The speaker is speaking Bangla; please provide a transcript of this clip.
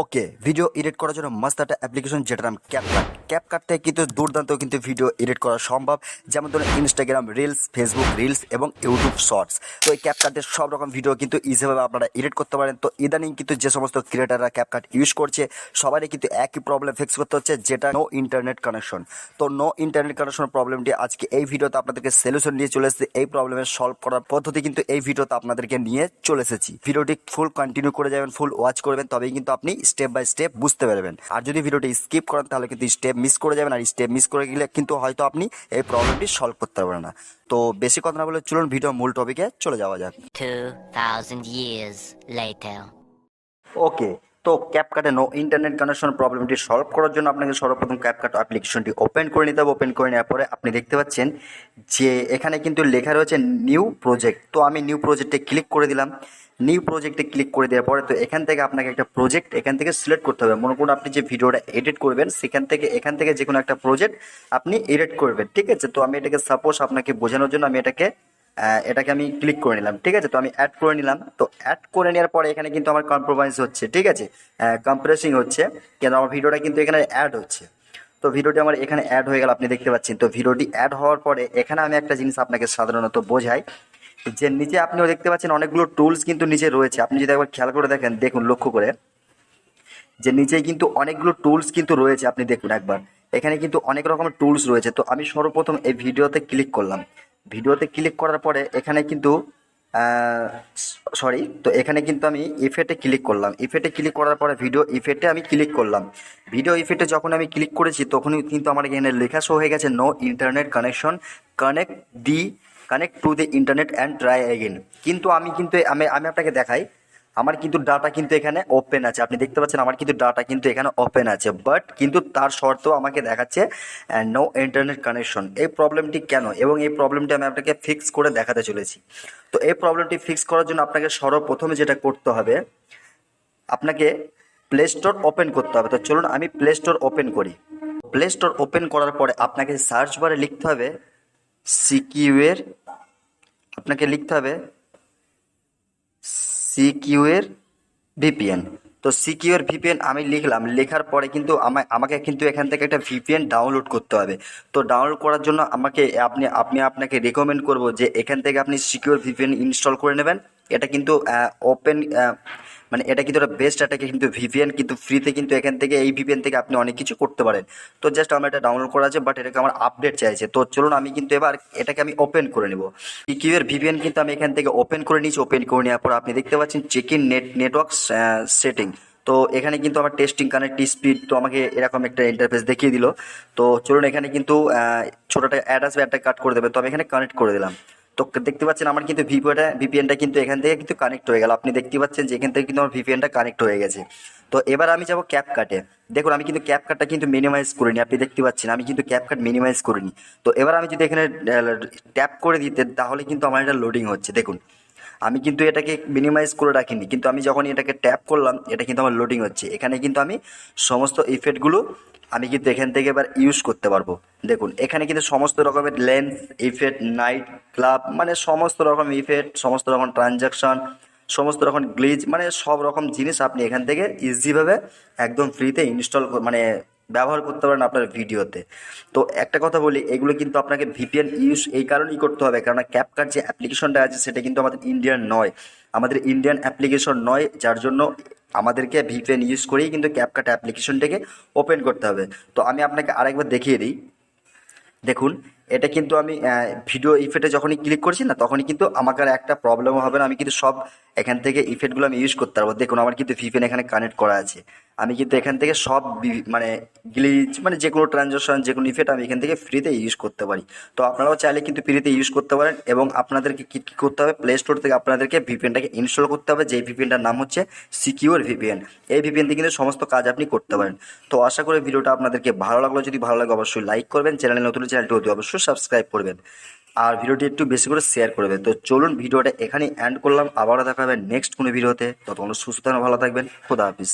ওকে, ভিডিও এডিট করার জন্য মাস্ট একটা অ্যাপ্লিকেশন যেটার নাম ক্যাপকাট থেকে কিন্তু দুর্দান্ত কিন্তু ভিডিও এডিট করা সম্ভব। যেমন ধরুন ইনস্টাগ্রাম রিলস, ফেসবুক রিলস এবং ইউটিউব শর্টস। তো এই ক্যাপকাটে সব রকম ভিডিও কিন্তু ইজিভাবে আপনারা এডিট করতে পারেন। তো ইদানিং কিন্তু যে সমস্ত ক্রিয়েটাররা ক্যাপকাট ইউজ করছে সবারই কিন্তু একই প্রবলেম ফেস করতে হচ্ছে, যেটা নো ইন্টারনেট কানেকশন। তো নো ইন্টারনেট কানেকশন প্রবলেমটি আজকে এই ভিডিওতে আপনাদেরকে সলিউশন নিয়ে চলে এসেছি। এই প্রবলেমের সলভ করার পদ্ধতি কিন্তু এই ভিডিওতে আপনাদেরকে নিয়ে চলে এসেছি। ভিডিওটি ফুল কন্টিনিউ করে যাবেন, ফুল ওয়াচ করবেন, তবেই কিন্তু আপনি স্টেপ বাই স্টেপ বুঝতে পারবেন। আর যদি ভিডিওটি স্কিপ করেন তাহলে কিন্তু স্টেপ মিস করে যাবেন, আর স্টেপ মিস করে গেলে কিন্তু হয়তো আপনি এই প্রবলেমটি সলভ করতে পারবেন না। তো বেশি কথা না বলে চলুন ভিডিও মূল টপিকে চলে যাওয়া যাক। 2000 years later. ওকে, তো ক্যাপকাটে নো ইন্টারনেট কানেকশন প্রবলেমটি সলভ করার জন্য আপনাকে সর্বপ্রথম ক্যাপকাট অ্যাপ্লিকেশনটি ওপেন করে নিতে হবে। ওপেন করে নেওয়ার পরে আপনি দেখতে পাচ্ছেন যে এখানে কিন্তু লেখা রয়েছে নিউ প্রজেক্ট। তো আমি নিউ প্রজেক্টে ক্লিক করে দিলাম। নিউ প্রজেক্টে ক্লিক করে দেওয়ার পরে তো এখান থেকে আপনাকে একটা প্রজেক্ট এখান থেকে সিলেক্ট করতে হবে। মনে করুন আপনি যে ভিডিওটা এডিট করবেন এখান থেকে যে কোনো একটা প্রজেক্ট আপনি এডিট করবেন, ঠিক আছে। তো আমি এটাকে সাপোজ আপনাকে বোঝানোর জন্য আমি এটাকে আমি ক্লিক করে নিলাম, ঠিক আছে। তো আমি অ্যাড করে নিলাম। তো অ্যাড করে নেওয়ার পরে এখানে কিন্তু আমার কম্প্রোমাইজ হচ্ছে, ঠিক আছে, কম্প্রেসিং হচ্ছে, কিন্তু আমার ভিডিওটা কিন্তু এখানে অ্যাড হচ্ছে। তো ভিডিওটি আমার এখানে অ্যাড হয়ে গেল, আপনি দেখতে পাচ্ছেন। তো ভিডিওটি অ্যাড হওয়ার পরে এখানে আমি একটা জিনিস আপনাকে সাধারণত বোঝাই, যে নিচে আপনিও দেখতে পাচ্ছেন অনেকগুলো টুলস কিন্তু নিচে রয়েছে। আপনি যদি একবার খেয়াল করে দেখেন, দেখুন লক্ষ্য করে যে নিচেই কিন্তু অনেকগুলো টুলস কিন্তু রয়েছে। আপনি দেখুন একবার, এখানে কিন্তু অনেক রকমের টুলস রয়েছে। তো আমি সর্বপ্রথম এই ভিডিওতে ক্লিক করলাম। ভিডিওতে ক্লিক করার পরে এখানে কিন্তু তো এখানে কিন্তু আমি ইফেক্টে ক্লিক করলাম। ইফেক্টে ক্লিক করার পরে ভিডিও ইফেক্টে আমি ক্লিক করলাম। ভিডিও ইফেক্টে যখন আমি ক্লিক করেছি তখনই কিন্তু আমার এখানে লেখা শো হয়ে গেছে no internet connection, connect to the internet and try again. কিন্তু আমি আপনাকে দেখাই, আমার কিন্তু ডাটা কিন্তু এখানে ওপেন আছে। আপনি দেখতে পাচ্ছেন আমার কিন্তু ডাটা কিন্তু এখানে ওপেন আছে, বাট কিন্তু তার শর্তেও আমাকে দেখাচ্ছে নো ইন্টারনেট কানেকশন। এই প্রবলেমটি কেন এবং এই প্রবলেমটি আমি আপনাকে ফিক্স করে দেখাতে চলেছি। তো এই প্রবলেমটি ফিক্স করার জন্য আপনাকে সর্বপ্রথমে যেটা করতে হবে, আপনাকে প্লে স্টোর ওপেন করতে হবে। তো চলুন আমি প্লে স্টোর ওপেন করি। প্লে স্টোর ওপেন করার পরে আপনাকে সার্চ বারে লিখতে হবে সিকিউর, আপনাকে লিখতে হবে সিকিউর ভিপিএন। তো সিকিউর ভিপিএন আমি লিখলাম। লেখার পরে কিন্তু আমাকে কিন্তু এখান থেকে একটা ভিপিএন ডাউনলোড করতে হবে। তো ডাউনলোড করার জন্য আপনাকে রেকমেন্ড করব যে এখান থেকে আপনি সিকিউর ভিপিএন ইনস্টল করে নেবেন। এটা কিন্তু ওপেন মানে এটা কিন্তু একটা বেস্ট, এটাকে কিন্তু ভিপিএন কিন্তু ফ্রিতে কিন্তু এখান থেকে এই ভিপিএন থেকে আপনি অনেক কিছু করতে পারেন। তো জাস্ট আমার এটা ডাউনলোড করা আছে, বাট এটাকে আমার আপডেট চাইছে। তো চলুন আমি কিন্তু এবার এটাকে আমি ওপেন করে নেব। সিকিউর ভিপিএন কিন্তু আমি এখান থেকে ওপেন করে নিয়েছি। ওপেন করে নেওয়ার পর আপনি দেখতে পাচ্ছেন চেক ইন নেটওয়ার্ক সেটিং। তো এখানে কিন্তু আমার টেস্টিং কানেক্ট স্পিড, তো আমাকে এরকম একটা ইন্টারফেস দেখিয়ে দিল। তো চলুন এখানে কিন্তু ছোটোটা অ্যাড আসবে, অ্যাডটা কাট করে দেবে। তো আমি এখানে কানেক্ট করে দিলাম। তো দেখতে পাচ্ছেন আমার কিন্তু ভিপিএনটা কিন্তু এখান থেকে কিন্তু কানেক্ট হয়ে গেল। আপনি দেখতে পাচ্ছেন যে এখান থেকে কিন্তু আমার ভিপিএনটা কানেক্ট হয়ে গেছে। তো এবার আমি যাব ক্যাপকাটে। দেখুন আমি কিন্তু ক্যাপকাটটা কিন্তু মিনিমাইজ করিনি, আপনি দেখতে পাচ্ছেন আমি কিন্তু ক্যাপকাট মিনিমাইজ করিনি। তো এবার আমি যদি এখানে ট্যাপ করে দিতে, তাহলে কিন্তু আমার এটা লোডিং হচ্ছে। দেখুন আমি কিন্তু এটাকে মিনিমাইজ করে রাখিনি, কিন্তু আমি যখন এটাকে ট্যাপ করলাম এটা কিন্তু আমার লোডিং হচ্ছে। এখানে কিন্তু আমি সমস্ত ইফেক্টগুলো আমি কিন্তু এখান থেকে এবার ইউজ করতে পারবো। দেখুন এখানে কিন্তু সমস্ত রকমের লেন্স ইফেক্ট, নাইট ক্লাব, মানে সমস্ত রকম ইফেক্ট, সমস্ত রকম ট্রানজাকশন, সমস্ত রকম গ্লিচ, মানে সব রকম জিনিস আপনি এখান থেকে ইজিভাবে একদম ফ্রিতে ইনস্টল মানে ব্যবহার করতে পারেন আপনার ভিডিওতে। তো একটা কথা বলি, এগুলো কিন্তু আপনাকে ভিপিএন ইউজ এই কারণেই করতে হবে, কারণ ক্যাপকাট যে অ্যাপ্লিকেশনটা আছে সেটা কিন্তু আমাদের ইন্ডিয়ান নয়, আমাদের ইন্ডিয়ান অ্যাপ্লিকেশন নয়, যার জন্য আমাদেরকে ভিপিএন ইউজ করেই কিন্তু ক্যাপকাট অ্যাপ্লিকেশনটাকে ওপেন করতে হবে। তো আমি আপনাকে আরেকবার দেখিয়ে দিই। দেখুন এটা কিন্তু আমি ভিডিও ইফেক্টে যখনই ক্লিক করছি না, তখনই কিন্তু আমাকে আর একটা প্রবলেমও হবে না। আমি কিন্তু সব এখান থেকে ইফেক্টগুলো আমি ইউজ করতে পারবো। দেখুন আমার কিন্তু ভিপিএন এখানে কানেক্ট করা আছে। আমি কিন্তু এখান থেকে সব মানে গ্লিচ, মানে যে কোনো ট্রানজাকশন, যে কোনো ইফেক্ট আমি এখান থেকে ফ্রিতে ইউজ করতে পারি। তো আপনারাও চাইলে কিন্তু ফ্রিতে ইউজ করতে পারেন। এবং আপনাদেরকে কী কী করতে হবে, প্লে স্টোর থেকে আপনাদেরকে ভিপিএনটাকে ইনস্টল করতে হবে, যেই ভিপিএনটার নাম হচ্ছে সিকিউর ভিপিএন। এই ভিপিএন থেকে কিন্তু সমস্ত কাজ আপনি করতে পারেন। তো আশা করি ভিডিওটা আপনাদেরকে ভালো লাগলো। যদি ভালো লাগে অবশ্যই লাইক করবেন, চ্যানেলে নতুন চ্যানেলটি অতি অবশ্যই সাবস্ক্রাইব করবেন, আর ভিডিওটি একটু বেশি করে শেয়ার করবেন। তো চলুন ভিডিওটা এখানেই এন্ড করলাম, আবারও দেখা হবে নেক্সট কোনো ভিডিওতে। ততক্ষণ সুস্থ থাকবেন, ভালো থাকবেন, খোদা হাফিজ।